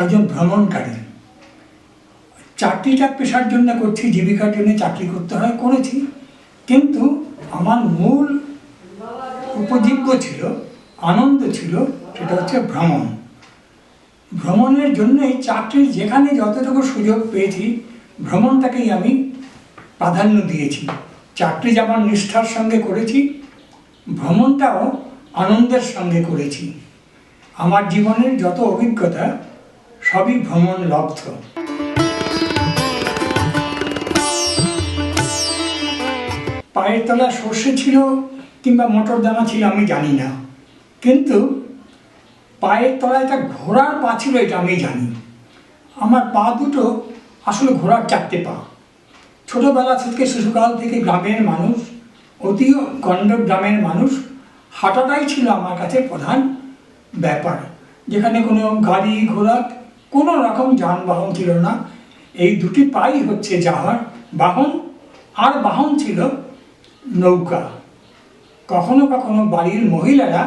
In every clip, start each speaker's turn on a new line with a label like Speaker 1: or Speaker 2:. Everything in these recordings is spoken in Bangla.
Speaker 1: একজন ভ্রমণকারী। চাকরিটা পেশার জন্য করছি, জীবিকার জন্য চাকরি করতে হয়, করেছি, কিন্তু আমার মূল উপজীব্য ছিল, আনন্দ ছিল, সেটা হচ্ছে ভ্রমণ। ভ্রমণের জন্যই চাকরির যেখানে যতটুকু সুযোগ পেয়েছি ভ্রমণটাকেই আমি প্রাধান্য দিয়েছি। চাকরি যেমন নিষ্ঠার সঙ্গে করেছি, ভ্রমণটাও আনন্দের সঙ্গে করেছি। আমার জীবনের যত অভিজ্ঞতা সবই ভ্রমণ লব্ধ। পায়ের তলা সর্ষে ছিল কিংবা মটর দানা ছিল আমি জানি না, কিন্তু পায়ের তলায় একটা ঘোড়ার পা ছিল এটা আমি জানি। আমার পা দুটো আসলে ঘোড়ার চারটে পা। ছোটোবেলা থেকে, শিশুকাল থেকে গ্রামের মানুষ, অতি গণ্ডক গ্রামের মানুষ, হাঁটাটাই ছিল আমার কাছে প্রধান ব্যাপার। যেখানে কোনো গাড়ি ঘোড়া, কোনো রকম যানবাহন ছিল না। এই দুটি পাই হচ্ছে যাওয়ার বাহন, আর বাহন ছিল নৌকা। কখনো কখনো বাড়ির মহিলারা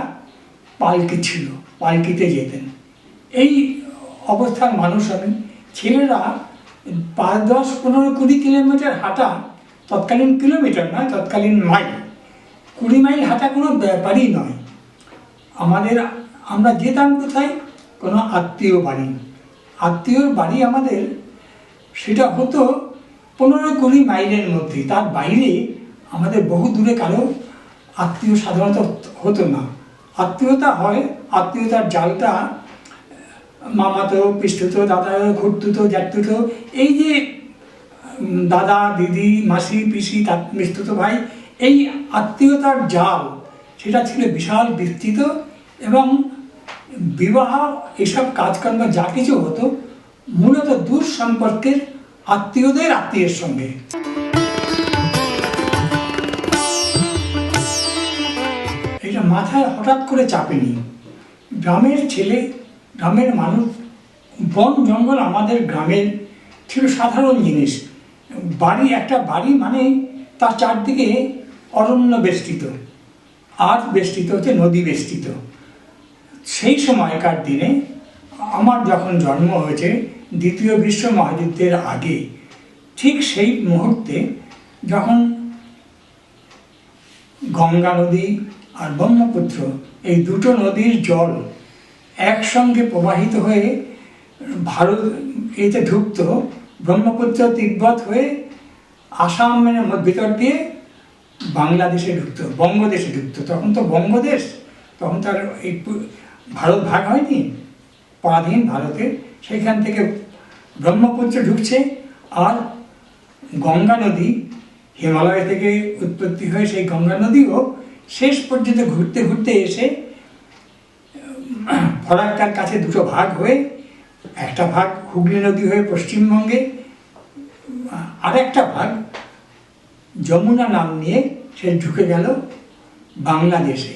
Speaker 1: পালকি ছিল, পালকিতে যেতেন। এই অবস্থার মানুষ আমি। ছেলেরা 5, 10, 15, 20 কিলোমিটার হাঁটা, তৎকালীন কিলোমিটার নয়, তৎকালীন মাইল, 20 মাইল হাঁটা কোনো ব্যাপারই নয়। আমরা যেতাম কোথায়? কোনো আত্মীয় বাড়ি। আত্মীয়র বাড়ি আমাদের, সেটা হতো 15-20 মাইলের মধ্যে। তার বাইরে আমাদের বহু দূরে কারো আত্মীয় সাধারণত হতো না। আত্মীয়তা হয়, আত্মীয়তার জালটা মামাতো, পিসতুতো, দাদাতো, খুড়তুতো, জ্যাঠতুতো, এই যে দাদা, দিদি, মাসি, পিসি, পিসতুতো ভাই, এই আত্মীয়তার জাল সেটা ছিল বিশাল বিস্তৃত। এবং বিবাহ এসব কাজকর্ম যা কিছু হতো মূলত দূর সম্পর্কের আত্মীয়দের আত্মীয়ের সঙ্গে। এটা মাথায় হঠাৎ করে চাপেনি। গ্রামের ছেলে, গ্রামের মানুষ, বন জঙ্গল আমাদের গ্রামের ছিল সাধারণ জিনিস। একটা বাড়ি মানে তার চারদিকে অরণ্য বেষ্টিত, আর বেষ্টিত হচ্ছে নদী বেষ্টিত। সেই সময়কার দিনে, আমার যখন জন্ম হয়েছে দ্বিতীয় বিশ্ব মহাযুদ্ধের আগে, ঠিক সেই মুহূর্তে যখন গঙ্গা নদী আর ব্রহ্মপুত্র, এই দুটো নদীর জল একসঙ্গে প্রবাহিত হয়ে ভারত এতে ঢুকত, ব্রহ্মপুত্র তিব্বত হয়ে আসামের ভিতর দিয়ে বাংলাদেশে ঢুকতো, বঙ্গদেশে ঢুকতো। তখন তো বঙ্গদেশ, তখন তার এই ভারত ভাগ হয়নি, পরাধীন ভারতে। সেইখান থেকে ব্রহ্মপুত্র ঢুকছে, আর গঙ্গা নদী হিমালয় থেকে উৎপত্তি হয়ে সেই গঙ্গা নদীও শেষ পর্যন্ত ঘুরতে ঘুরতে এসে ফরাক্কার কাছে দুটো ভাগ হয়ে, একটা ভাগ হুগলি নদী হয়ে পশ্চিমবঙ্গে, আর একটা ভাগ যমুনা নাম নিয়ে সে ঢুকে গেল বাংলাদেশে।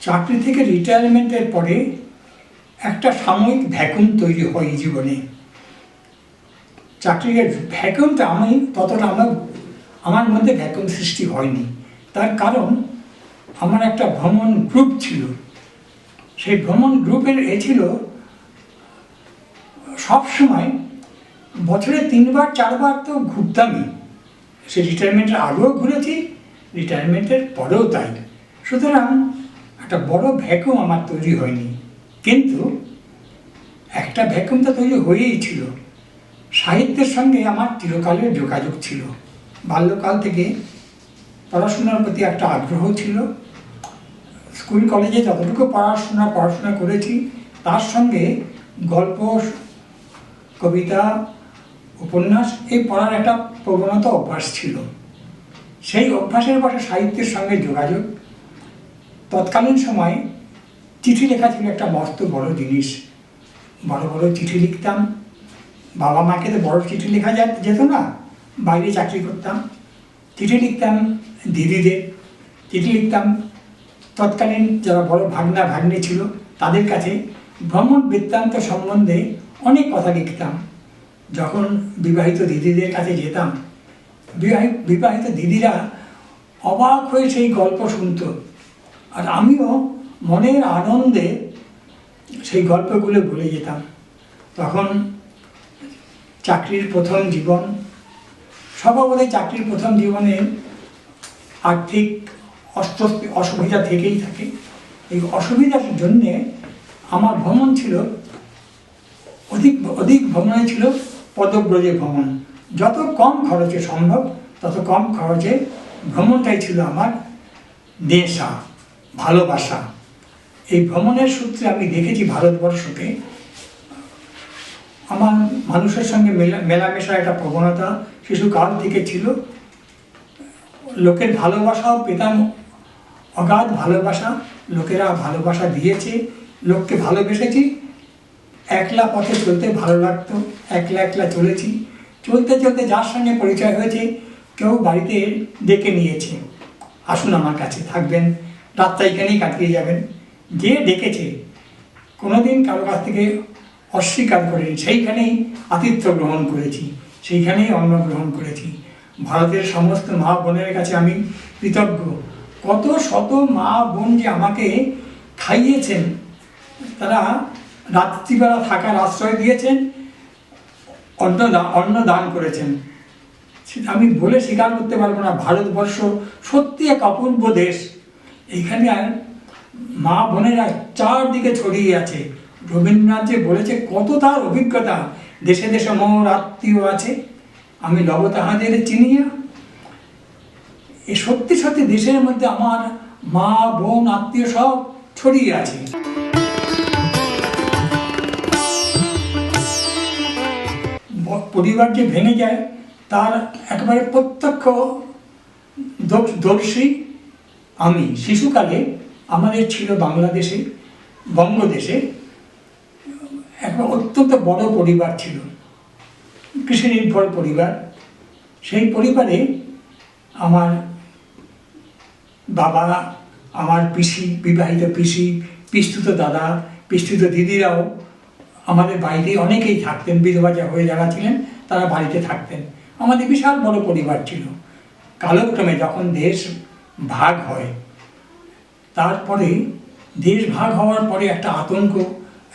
Speaker 1: চাকরি থেকে রিটায়ারমেন্টের পরে একটা সাময়িক ভ্যাকুম তৈরি হয় জীবনে। চাকরির ভ্যাকুমটা আমার মধ্যে ভ্যাকুম সৃষ্টি হয়নি। তার কারণ আমার একটা ভ্রমণ গ্রুপ ছিল। সেই ভ্রমণ গ্রুপের ছিল সবসময় বছরে 3বার 4বার তো ঘুরতামই। সে রিটায়ারমেন্টের আগেও ঘুরেছি, রিটায়ারমেন্টের পরেও তাই। সুতরাং একটা বড় ভ্যাকুম আমার তৈরি হয়নি, কিন্তু একটা ভ্যাকুম তো তৈরি হয়েই ছিল। সাহিত্যের সঙ্গে আমার চিরকালের যোগাযোগ ছিল। বাল্যকাল থেকে পড়াশোনার প্রতি একটা আগ্রহ ছিল। স্কুল কলেজে যতটুকু পড়াশোনা করেছি, তার সঙ্গে গল্প, কবিতা, উপন্যাস এই পড়ার একটা প্রবণতা, অভ্যাস ছিল। সেই অভ্যাসের পাশে সাহিত্যের সঙ্গে যোগাযোগ। তৎকালীন সময় চিঠি লেখা ছিল একটা মস্ত বড় জিনিস। বড় বড় চিঠি লিখতাম। বাবা মাকে তো বড় চিঠি লেখা যেত না, বাইরে চাকরি করতাম। চিঠি লিখতাম দিদিদের, চিঠি লিখতাম তৎকালীন যারা বড় ভাগনা ভাগ্নি ছিল তাদের কাছে। ভ্রমণ বৃত্তান্ত সম্বন্ধে অনেক কথা লিখতাম। যখন বিবাহিত দিদিদের কাছে যেতাম, বিবাহিত দিদিরা অবাক হয়ে সেই গল্প শুনত, আর আমিও মনের আনন্দে সেই গল্পগুলো ভুলে যেতাম। তখন চাকরির প্রথম জীবন, স্বভাবতই চাকরির প্রথম জীবনে আর্থিক অসুবিধা থেকেই থাকে। এই অসুবিধার জন্যে আমার ভ্রমণ ছিল অধিক ভ্রমণে ছিল পদব্রজে ভ্রমণ। যত কম খরচে সম্ভব তত কম খরচে ভ্রমণটাই ছিল আমার নেশা, ভালোবাসা। এই ভ্রমণের সূত্রে আমি দেখেছি ভারতবর্ষকে আমার মানুষের সঙ্গে মেলামেশার একটা প্রবণতা শিশুকাল থেকে ছিল। লোকের ভালোবাসাও পেতাম, অগাধ ভালোবাসা, লোকেরা ভালোবাসা দিয়েছে, লোককে ভালোবেসেছি। একলা পথে চলতে ভালো লাগতো, একলা একলা চলেছি। চলতে চলতে যার সঙ্গে পরিচয় হয়েছে, কেউ বাড়িতে ডেকে নিয়েছে, আসুন আমার কাছে থাকবেন, রাতটা এখানেই কাটিয়ে যাবেন। যে ডেকেছে কোনোদিন কারো কাছ থেকে অস্বীকার করেনি, সেইখানেই আতিথ্য গ্রহণ করেছি, সেইখানেই অন্ন গ্রহণ করেছি। ভারতের সমস্ত মা বোনের কাছে আমি কৃতজ্ঞ। কত শত মা বোন যে আমাকে খাইয়েছেন, তারা রাত্রিবেলা থাকার আশ্রয় দিয়েছেন, অন্ন দান করেছেন। আমি বলে স্বীকার করতে পারবো না। ভারতবর্ষ সত্যি এক অপূর্ব দেশ। এইখানে মা বোনেরা চারদিকে ছড়িয়ে আছে। রবীন্দ্রনাথ যে বলেছে, কত তার অভিজ্ঞতা, দেশে দেশে মোর আত্মীয় আছে, আমি লব তাহাদের চিনিয়া। এই সত্যি সত্যি দেশের মধ্যে আমার মা বোন আত্মীয় সব ছড়িয়ে আছে। পরিবার যে ভেঙে যায় তার একেবারে প্রত্যক্ষ দর্শী আমি। শিশুকালে আমাদের ছিল বাংলাদেশে, বঙ্গদেশে একটা অত্যন্ত বড় পরিবার ছিল, কৃষি নির্ভর পরিবার। সেই পরিবারে আমার বাবা, আমার পিসি, বিবাহিত পিসি, পিস্তুত দাদা, পিস্তুত দিদিরাও আমাদের বাড়িতে অনেকেই থাকতেন। বিধবা হয়ে যারা ছিলেন তারা বাড়িতে থাকতেন। আমাদের বিশাল বড় পরিবার ছিল। কালক্রমে যখন দেশ ভাগ হয়, তারপরে দেশ ভাগ হওয়ার পরে একটা আতঙ্ক,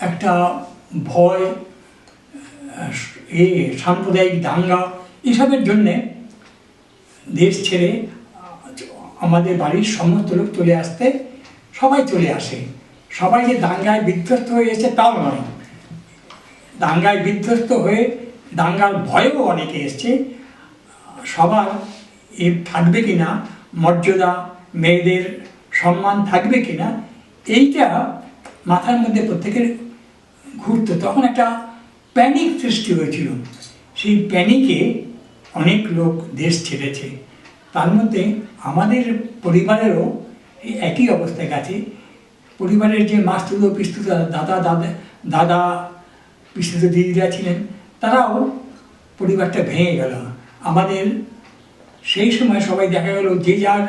Speaker 1: একটা ভয়, সাম্প্রদায়িক দাঙ্গা, এসবের জন্যে দেশ ছেড়ে আমাদের বাড়ির সমস্ত লোক চলে আসতে, সবাই চলে আসে। সবাই যে দাঙ্গায় বিধ্বস্ত হয়ে এসেছে তাও নয়, দাঙ্গায় বিধ্বস্ত হয়ে দাঙ্গার ভয়েও অনেকে এসছে। সবার থাকবে কিনা মর্যাদা, মেয়েদের সম্মান থাকবে কিনা, এইটা মাথার মধ্যে প্রত্যেকের ঘুরতো। তখন একটা প্যানিক সৃষ্টি হয়েছিল। সেই প্যানিকে অনেক লোক দেশ ছেড়েছে। তার মধ্যে আমাদের পরিবারেরও একই অবস্থায় গেছে। পরিবারের যে মাস্তুত পিস্তুত দাদা পিস্তুত দিদিরা ছিলেন, তারাও পরিবারটা ভেঙে গেল। আমাদের সেই সময় সবাই দেখা গেল যে যার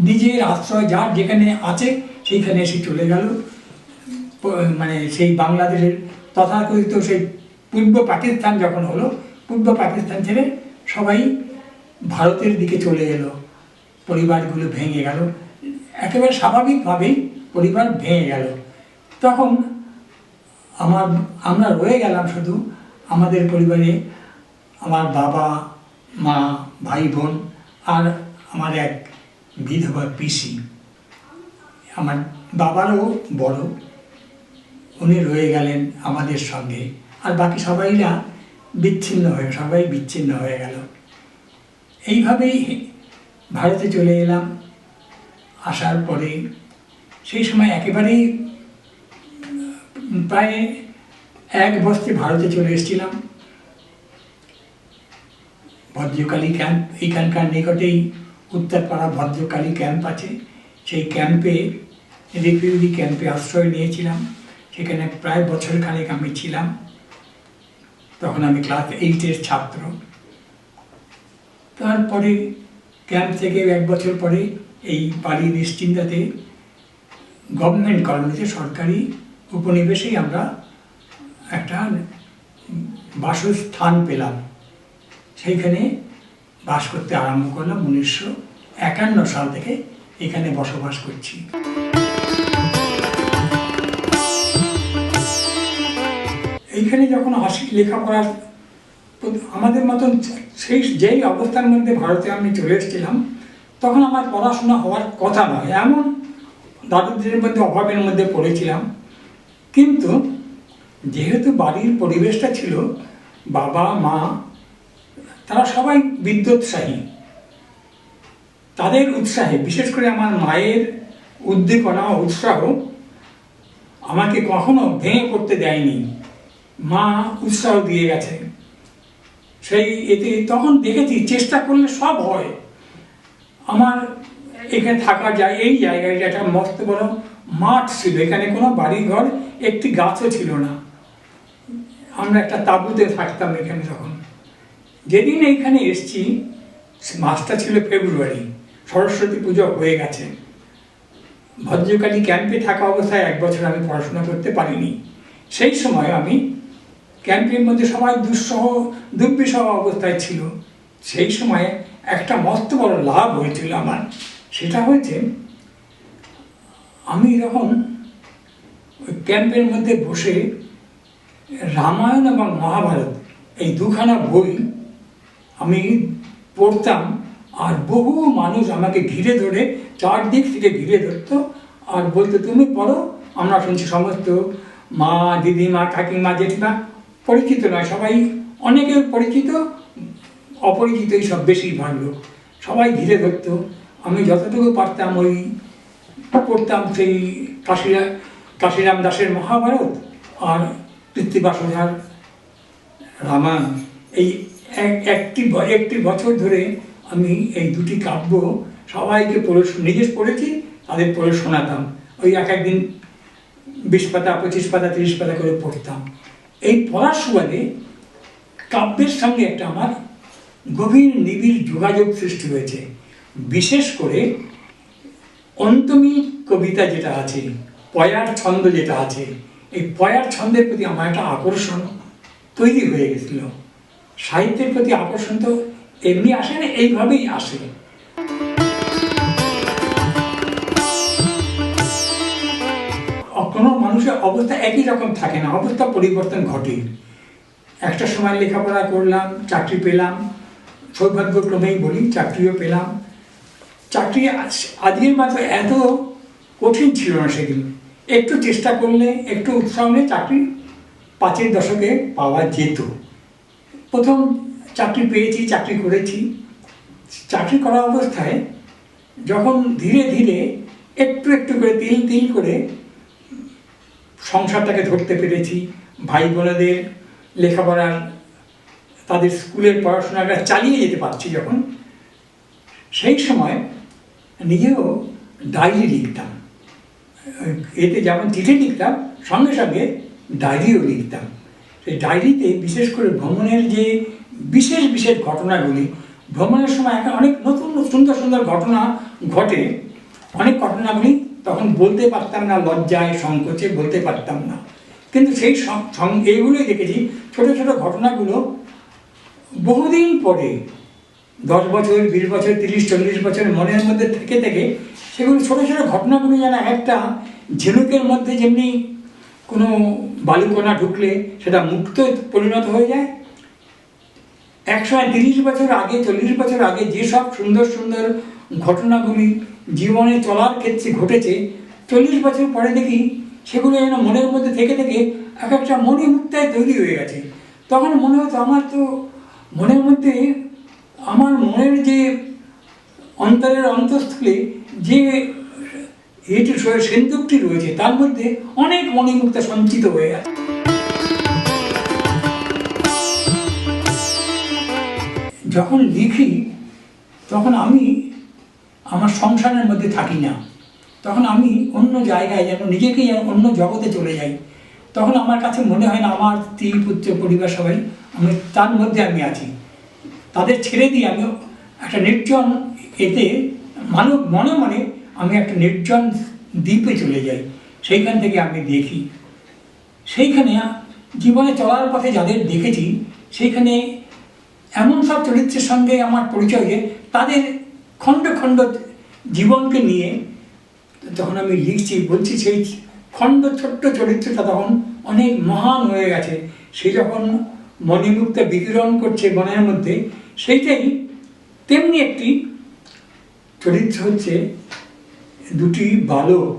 Speaker 1: নিজের আশ্রয় যার যেখানে আছে সেইখানে এসে চলে গেল। মানে সেই বাংলাদেশের তথাকথিত সেই পূর্ব পাকিস্তান যখন হলো, পূর্ব পাকিস্তান ছেড়ে সবাই ভারতের দিকে চলে এলো। পরিবারগুলো ভেঙে গেল, একেবারে স্বাভাবিকভাবেই পরিবার ভেঙে গেল। তখন আমরা রয়ে গেলাম শুধু আমাদের পরিবারে আমার বাবা, মা, ভাই বোন আর আমার এক বিধবা পিসি। আমার বাবারও বড়, উনি রয়ে গেলেন আমাদের সঙ্গে। আর বাকি সবাইরা সবাই বিচ্ছিন্ন হয়ে গেল। এইভাবেই ভারতে চলে এলাম। আসার পরে সেই সময় একেবারেই প্রায় 1 বছরে ভারতে চলে এসেছিলাম। ভদ্রকালী ক্যাম্প, এইখানকার নিকটেই উত্তরপাড়া ভদ্রকালী ক্যাম্প আছে। সেই ক্যাম্পে, রিফিউজি ক্যাম্পে আশ্রয় নিয়েছিলাম। সেখানে প্রায় বছরখানেক আমি ছিলাম। তখন আমি ক্লাস 8-এর ছাত্র। তারপরে ক্যাম্প থেকে 1 বছর পরে এই বাড়ি নিশ্চিন্তাতে গভর্নমেন্ট কলোনিতে, সরকারি উপনিবেশেই আমরা একটা বাসস্থান পেলাম। সেইখানে বাস করতে আরম্ভ করলাম। 1951 সাল থেকে এখানে বসবাস করছি। এইখানে যখন আসি লেখাপড়া আমাদের মতন সেই যেই অবস্থার মধ্যে ভারতে আমি চলে এসেছিলাম, তখন আমার পড়াশোনা হওয়ার কথা নয়, এমন দারিদ্র্যের মধ্যে অভাবের মধ্যে পড়েছিলাম। কিন্তু যেহেতু বাড়ির পরিবেশটা ছিল, বাবা মা তারা সবাই বিদ্যোৎসাহী, তাদের উৎসাহে, বিশেষ করে আমার মায়ের উদ্দীপনা উৎসাহ আমাকে কখনো ভেঙে পড়তে দেয়নি। মা উৎসাহ দিয়ে গেছে, সেই এতে তখন দেখেছি চেষ্টা করলে সব হয়। আমার এখানে থাকা যায়, এই জায়গায় একটা মস্ত বড় মাঠ ছিল, এখানে কোনো বাড়ি ঘর একটি গাছও ছিল না। আমরা একটা তাঁবুতে থাকতাম এখানে। তখন যেদিন এইখানে এসছি মাসটা ছিল ফেব্রুয়ারি, সরস্বতী পুজো হয়ে গেছে। ভদ্রকালী ক্যাম্পে থাকা অবস্থায় 1 বছর আমি পড়াশোনা করতে পারিনি। সেই সময় আমি ক্যাম্পের মধ্যে সবাই দুর্বিষহ অবস্থায় ছিল। সেই সময়ে একটা মস্ত বড় লাভ হয়েছিল আমার। সেটা হয়েছে, আমি যখন ওই ক্যাম্পের মধ্যে বসে রামায়ণ এবং মহাভারত এই দুখানা বই আমি পড়তাম, আর বহু মানুষ আমাকে ঘিরে ধরে, চারদিক থেকে ঘিরে ধরতো আর বলতো, তুমি পড়ো, আমরা শুনছি। সমস্ত মা, দিদিমা, কাকিমা, জেঠিমা, পরিচিত নয় সবাই, অনেকে পরিচিত, অপরিচিত এই সব বেশিরভাগ লোক, সবাই ঘিরে ধরতো। আমি যতটুকু পারতাম ওই পড়তাম সেই কাশিরাম দাসের মহাভারত আর কৃত্তিবাস ওঝার রামায়ণ। এই একটি বছর ধরে আমি এই দুটি কাব্য সবাইকে নিজে পড়েছি, তাদের পড়ে শোনাতাম। ওই একদিন 20 পাতা, 25 পাতা, 30 পাতা করে পড়তাম। এই পড়ার সুবাদে কাব্যের সঙ্গে একটা আমার গভীর নিবিড় যোগাযোগ সৃষ্টি হয়েছে। বিশেষ করে অন্তমী কবিতা যেটা আছে, পয়ার ছন্দ যেটা আছে, এই পয়ার ছন্দের প্রতি আমার একটা আকর্ষণ তৈরি হয়ে গেছিল। সাহিত্যের প্রতি আকর্ষণ তো এমনি আসে না, এইভাবেই আসে। কোনো মানুষের অবস্থা একই রকম থাকে না, অবস্থা পরিবর্তন ঘটে। একটা সময় লেখাপড়া করলাম, চাকরি পেলাম, সৌভাগ্যক্রমেই বলি, চাকরিও পেলাম। চাকরি আজকের মাত্র এত কঠিন ছিল না সেদিন। একটু চেষ্টা করলে, একটু উৎসাহ নিয়ে চাকরি 5-এর দশকে পাওয়া যেত। প্রথম চাকরি পেয়েছি, চাকরি করেছি। চাকরি করা অবস্থায় যখন ধীরে ধীরে একটু একটু করে তিল করে সংসারটাকে ধরতে পেরেছি, ভাই বোনেদের লেখাপড়ার, তাদের স্কুলের পড়াশোনাটা চালিয়ে যেতে পারছি যখন, সেই সময় নিজেও ডায়েরি লিখতাম। এতে যেমন চিঠি লিখতাম, সঙ্গে সঙ্গে ডায়েরিও লিখতাম। সেই ডায়েরিতে বিশেষ করে ভ্রমণের যে বিশেষ বিশেষ ঘটনাগুলি, ভ্রমণের সময় অনেক নতুন সুন্দর সুন্দর ঘটনা ঘটে। অনেক ঘটনাগুলি তখন বলতে পারতাম না, লজ্জায় সংকোচে বলতে পারতাম না। কিন্তু সেই এইগুলোই দেখেছি, ছোট ছোট ঘটনাগুলো বহুদিন পরে, 10 বছর, 20 বছর, 30-40 বছর মনের মধ্যে থেকে থেকে সেগুলো ছোট ছোট ঘটনাগুলো যেন একটা ঝিনুকের মধ্যে যেমনি কোনো বালুকণা ঢুকলে সেটা মুক্ত পরিণত হয়ে যায়। 130 বছর আগে, 40 বছর আগে যেসব সুন্দর সুন্দর ঘটনাগুলি জীবনে চলার ক্ষেত্রে ঘটেছে, 40 বছর পরে দেখি সেগুলো যেন মনের মধ্যে থেকে থেকে এক একটা মণিমুক্তায় তৈরি হয়ে গেছে। তখন মনে হতো আমার তো মনের মধ্যে, আমার মনের যে অন্তরের অন্তঃস্থলে যে সিন্ধুকটি রয়েছে, তার মধ্যে অনেক মণিমুক্তা সঞ্চিত হয়ে আছে। যখন লিখি তখন আমি আমার সংসারের মধ্যে থাকি না, তখন আমি অন্য জায়গায় যেন নিজেকে যেন অন্য জগতে চলে যাই। তখন আমার কাছে মনে হয় না আমার স্ত্রী, পুত্র, পরিবার সবাই, আমি তার মধ্যে আমি আছি। তাদের ছেড়ে দিয়ে আমি একটা নির্জন, এতে মনে মনে আমি একটা নির্জন দ্বীপে চলে যাই। সেইখান থেকে আমি দেখি, সেইখানে জীবনে চলার পথে যাদের দেখেছি, সেইখানে এমন সব চরিত্রের সঙ্গে আমার পরিচয় যে তাদের খণ্ড খণ্ড জীবনকে নিয়ে যখন আমি লিখছি, বলছি, সেই খণ্ড ছোট্ট চরিত্রটা তখন অনেক মহান হয়ে গেছে। সে যখন মণিমুক্তা বিকিরণ করছে মনের মধ্যে, সেইটাই তেমনি একটি চরিত্র হচ্ছে দুটি বালক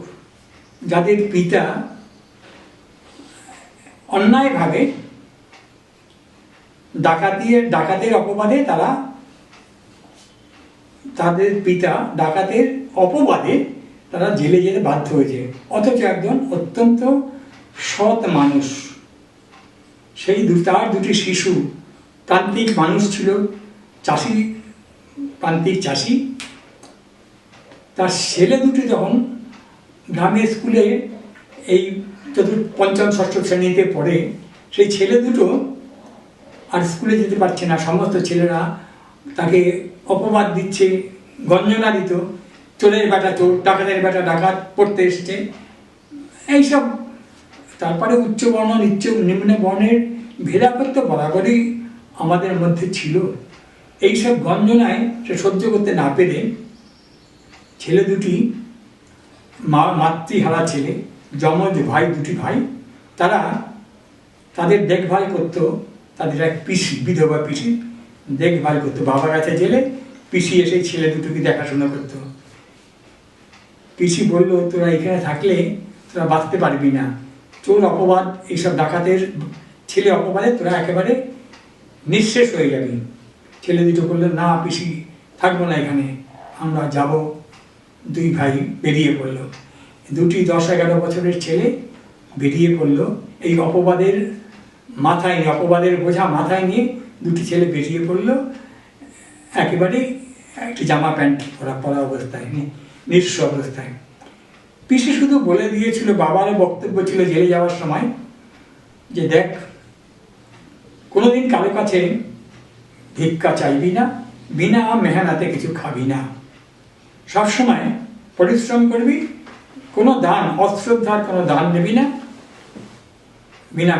Speaker 1: যাদের পিতা অন্যায়ভাবে ডাকাতের অপবাদে তাদের পিতা ডাকাতের অপবাদে তারা জেলে যেতে বাধ্য হয়েছে, অথচ একজন অত্যন্ত সৎ মানুষ, তার দুটি শিশু প্রান্তিক মানুষ ছিল, প্রান্তিক চাষি। তার ছেলে দুটি যখন গ্রামের স্কুলে এই পঞ্চম ষষ্ঠ শ্রেণীতে পড়ে, সেই ছেলে দুটো আর স্কুলে যেতে পারছে না। সমস্ত ছেলেরা তাকে অপবাদ দিচ্ছে, গঞ্জনা দিত, চোরের বেটা চোর, ডাকাতের বেটা ডাকাত, পড়তে এসছে, এইসব। তারপরে উচ্চ বর্ণ নিম্ন বর্ণের ভেদাভেদ বরাবরই আমাদের মধ্যে ছিল। এইসব গঞ্জনায় সে সহ্য করতে না পেরে ছেলে দুটি মাতৃহারা ছেলে, যমজ ভাই, দুটি ভাই, তাদের দেখভাল করতো তাদের এক পিসি, বিধবা পিসি দেখভাল করতো। বাবা গেছে জেলে, পিসি এসে ছেলে দুটোকে দেখাশোনা করতো। পিসি বলল, তোরা এখানে থাকলে তোরা বাঁচতে পারবি না, চোর অপবাদ, এইসব ডাকাতের ছেলে অপবাদে তোরা একেবারে নিঃশেষ হয়ে যাবি। ছেলে দুটো বললো, না পিসি, থাকবো না এখানে, আমরা যাব। দুই ভাই বেরিয়ে পড়লো। দুটি 10-11 বছরের ছেলে বেরিয়ে পড়লো এই অপবাদের বোঝা মাথায় নিয়ে। দুটি ছেলে বেরিয়ে পড়লো একেবারে একটি জামা প্যান্ট পরা অবস্থায়, নিঃস্ব অবস্থায়। পিসি শুধু বলে দিয়েছিল, বাবারও বক্তব্য ছিল জেলে যাওয়ার সময়, যে দেখ, কোনোদিন কারো কাছে ভিক্ষা চাইবি না, বিনা মেহনতে কিছু খাবি না, সবসময় পরিশ্রম করবি, কোনো দান, অশ্রদ্ধার কোনো দান নেবি না, বিনা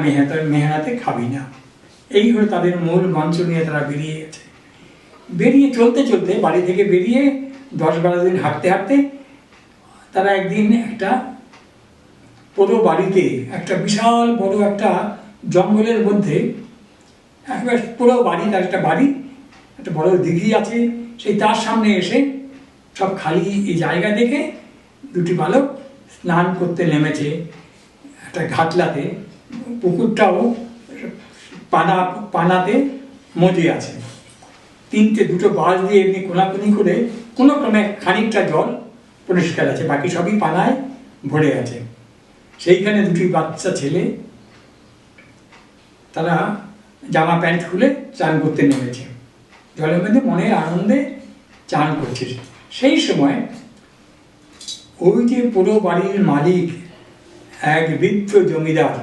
Speaker 1: মেহনতে খাবি না। এই হলো তাদের মূল মন্ত্র নিয়ে তারা বেরিয়ে গেছে। বেরিয়ে চলতে চলতে, বাড়ি থেকে বেরিয়ে 10-12 দিন হাঁটতে হাঁটতে তারা একদিন একটা পুরো বাড়িতে, একটা বিশাল বড় একটা জঙ্গলের মধ্যে, একবার পুরো বাড়ি, তার একটা বাড়ি, একটা বড় দিঘি আছে, সেই তার সামনে এসে সব খালি এই জায়গা দেখে দুটি বালক স্নান করতে নেমেছে একটা ঘাটলাতে। পুকুরটাও পানাতে মজে আছে। দুটো বাঁশ দিয়ে এমনি কোনাকুনি করে কোনো ক্রমে খানিকটা জল পরিষ্কার আছে, বাকি সবই পানায় ভরে আছে। সেইখানে দুটি বাচ্চা ছেলে তারা জামা প্যান্ট খুলে চান করতে নেমেছে, জলের মধ্যে মনের আনন্দে চান করছে। সেই সময় ওই যে পুরো বাড়ির মালিক, এক বৃদ্ধ জমিদার,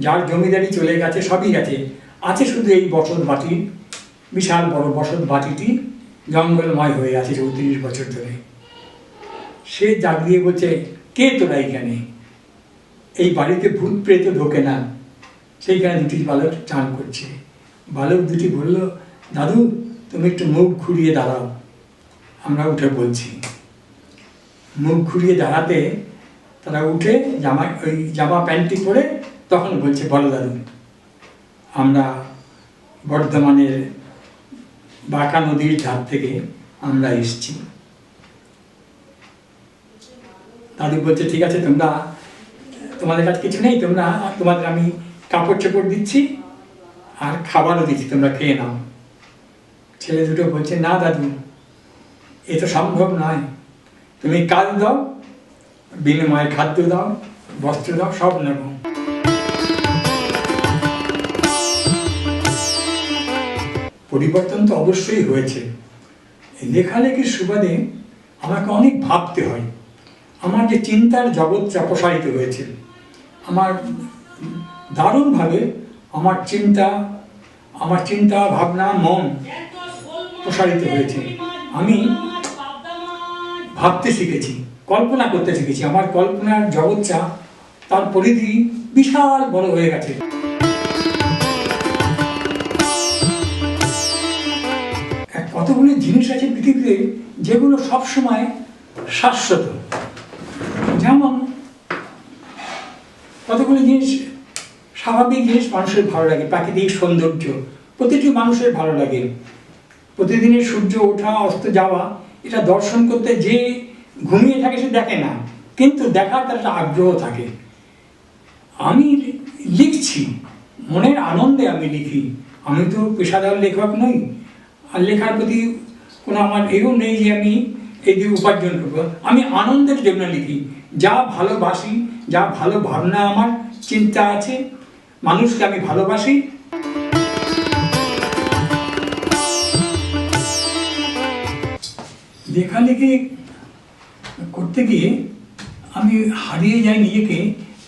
Speaker 1: যার জমিদারি চলে গেছে, সবই গেছে, আছে শুধু এই বসত বাটি, বিশাল বড় বসত বাটিটি জঙ্গলময় হয়ে আছে 34 বছর ধরে। সে জাগ দিয়ে বলছে, কে তোরা এইখানে? এই বাড়িতে ভূত প্রেত ঢোকে না। সেইখানে দুটি বালক চান করছে। বালক দুটি বলল, দাদু তুমি একটু মুখ ঘুরিয়ে দাঁড়াও, আমরা উঠে বলছি। মুখ ঘুরিয়ে দাঁড়াতে তারা উঠে জামা প্যান্টটি পরে তখন বলছে, বলো দাদু, আমরা বর্ধমানের বাঁকা নদীর ধার থেকে আমরা এসছি। দাদু বলছে, ঠিক আছে, তোমাদের কাছে কিছু নেই, তোমাদের আমি কাপড় চোপড় দিচ্ছি আর খাবারও দিচ্ছি, তোমরা খেয়ে নাও। ছেলে দুটো বলছে, না দাদু, এ তো সম্ভব নয়, তুমি কাজ দাও, বিনিময়ে খাদ্য দাও, বস্ত্র দাও, সব নেব। পরিবর্তন তো অবশ্যই হয়েছে। লেখালেখির সুবাদে আমাকে অনেক ভাবতে হয়। আমার যে চিন্তার জগৎটা প্রসারিত হয়েছে, আমার দারুণভাবে আমার চিন্তা ভাবনা, মন প্রসারিত হয়েছে। আমি ভাবতে শিখেছি, কল্পনা করতে শিখেছি। আমার কল্পনার জগৎটা, তার পরিধি বিশাল বড় হয়ে গেছে। কতগুলি জিনিস আছে পৃথিবীতে যেগুলো সবসময় শাশ্বত। যেমন কতগুলি জিনিস স্বাভাবিক জিনিস মানুষের ভালো লাগে, প্রাকৃতিক সৌন্দর্য প্রতিটি মানুষের ভালো লাগে। প্রতিদিনের সূর্য ওঠা অস্ত যাওয়া এটা দর্শন করতে যে ঘুমিয়ে থাকে সে দেখে না, কিন্তু দেখার তার একটা আগ্রহ থাকে। আমি লিখছি, মনের আনন্দে আমি লিখি। আমি তো পেশাদার লেখক নই, আর লেখার প্রতি কোনো আমার এও নেই যে আমি এই দিয়ে উপার্জন করবো। আমি আনন্দের জন্য লিখি, যা ভালোবাসি, যা ভালো ভাবনা আমার চিন্তা আছে, মানুষকে আমি ভালোবাসি। লেখালেখি করতে গিয়ে আমি হারিয়ে যাই নিজেকে।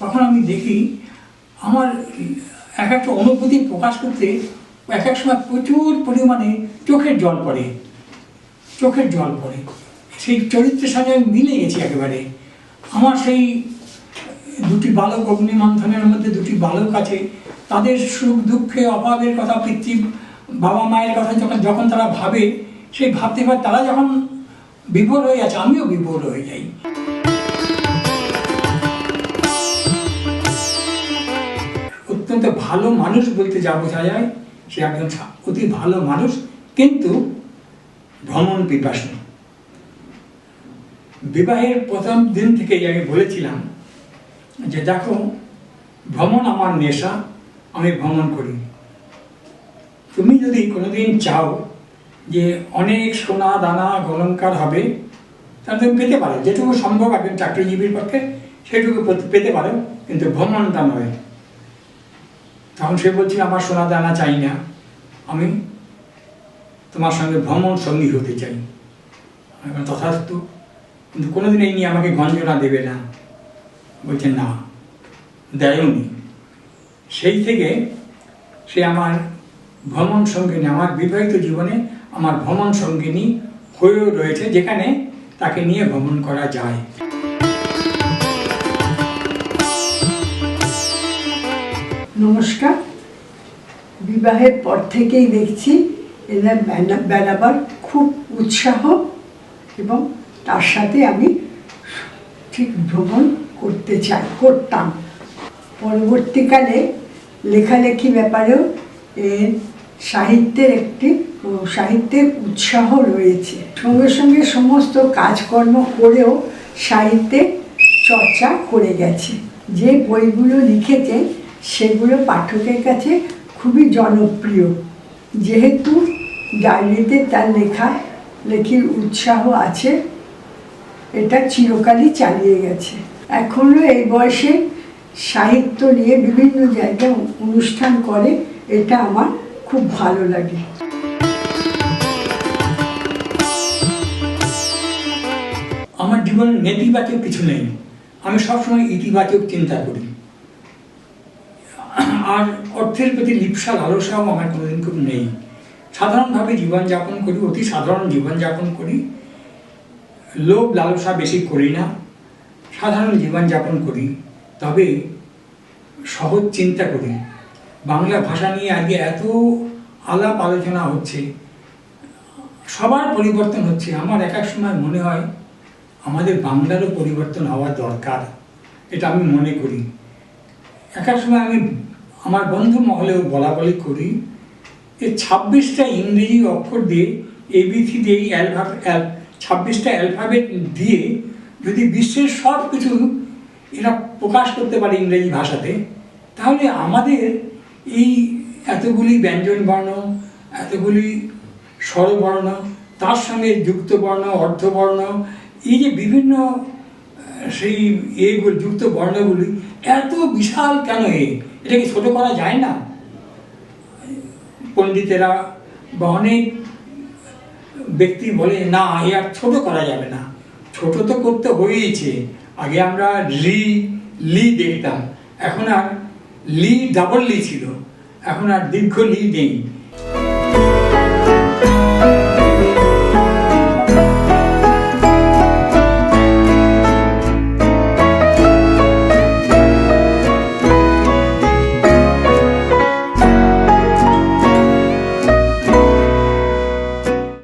Speaker 1: তখন আমি দেখি আমার এক একটা অনুভূতি প্রকাশ করতে এক এক সময় প্রচুর পরিমাণে চোখের জল পড়ে। সেই চরিত্রের সঙ্গে আমি মিলে গেছি একেবারে। আমার সেই দুটি বালক, অগ্নিমন্থনের মধ্যে দুটি বালক আছে, তাদের সুখ দুঃখে অভাবের কথা, বাবা মায়ের কথা যখন তারা ভাবে, সেই ভাবতে ভাবতে তারা যখন বিভোর হয়ে আছে, আমিও বিভোর হয়ে যাই। অত্যন্ত ভালো মানুষ বলতে যা বোঝা যায়, সে একজন অতি ভালো মানুষ, কিন্তু ভ্রমণ পিপাসু। বিবাহের প্রথম দিন থেকেই আমি বলেছিলাম যে দেখো, ভ্রমণ আমার নেশা, আমি ভ্রমণ করি। তুমি যদি কোনোদিন চাও যে অনেক সোনা দানা অলংকার হবে, তাহলে তুমি পেতে পারো, যেটুকু সম্ভব একজন চাকরিজীবীর পক্ষে সেটুকু পেতে পারো, কিন্তু ভ্রমণটা নয়। তখন সে বলছিল আমার সোনা দানা চাই না, আমি তোমার সঙ্গে ভ্রমণ সঙ্গী হতে চাই। তথাস্তু, কিন্তু কোনোদিন এই নিয়ে আমাকে গঞ্জনা দেবে না। বলছে না, দেয়নি। সেই থেকে সে আমার ভ্রমণ সঙ্গিনী, আমার বিবাহিত জীবনে আমার ভ্রমণ সঙ্গিনী হয়েও রয়েছে, যেখানে তাকে নিয়ে ভ্রমণ করা যায়।
Speaker 2: নমস্কার। বিবাহের পর থেকেই দেখছি এনার বেড়াবার খুব উৎসাহ, এবং তার সাথে আমি ঠিক ভ্রমণ করতাম। পরবর্তীকালে লেখালেখি ব্যাপারেও এর সাহিত্যের উৎসাহ রয়েছে। সঙ্গে সঙ্গে সমস্ত কাজকর্ম করেও সাহিত্যের চর্চা করে গেছে। যে বইগুলো লিখেছে সেগুলো পাঠকের কাছে খুবই জনপ্রিয়। যেহেতু ডায়েরিতে তার লেখির উৎসাহ আছে, এটা চিরকালই চালিয়ে গেছে। এখনও এই বয়সে সাহিত্য নিয়ে বিভিন্ন জায়গায় অনুষ্ঠান করে, এটা আমার খুব ভালো লাগে।
Speaker 1: আমার জীবনে নেতিবাচক কিছু নেই, আমি সবসময় ইতিবাচক চিন্তা করি। আর অর্থের প্রতি লিপ্সা লালসাও আমার কোনোদিন খুব নেই। সাধারণভাবে জীবনযাপন করি, অতি সাধারণ জীবনযাপন করি, লোভ লালসা বেশি করি না, সাধারণ জীবনযাপন করি। তবে সহজ চিন্তা করি। বাংলা ভাষা নিয়ে আজকে এত আলাপ আলোচনা হচ্ছে, সবার পরিবর্তন হচ্ছে। আমার এক এক সময় মনে হয় আমাদের বাংলারও পরিবর্তন হওয়া দরকার, এটা আমি মনে করি। এক এক সময় আমি আমার বন্ধু মহলেও বলা করি, এই 26টা ইংরেজি অক্ষর দিয়ে, ABC দিয়ে, 26টা অ্যালফাবেট দিয়ে যদি বিশ্বের সব কিছু এরা প্রকাশ করতে পারে ইংরেজি ভাষাতে, তাহলে আমাদের এই এতগুলি ব্যঞ্জন বর্ণ, এতগুলি স্বরবর্ণ, তার সঙ্গে যুক্ত বর্ণ, অর্ধবর্ণ, এই যে বিভিন্ন সেই যুক্ত বর্ণগুলি এত বিশাল কেন? এটাকে ছোট করা যায় না? পণ্ডিতেরা বা অনেক ব্যক্তি বলে না, এ আর ছোট করা যাবে না। ছোট তো করতে হয়েছে। আগে আমরা লি দেখতাম, এখন আর ডাবল লি ছিল, এখন আর দীর্ঘ লি নেই।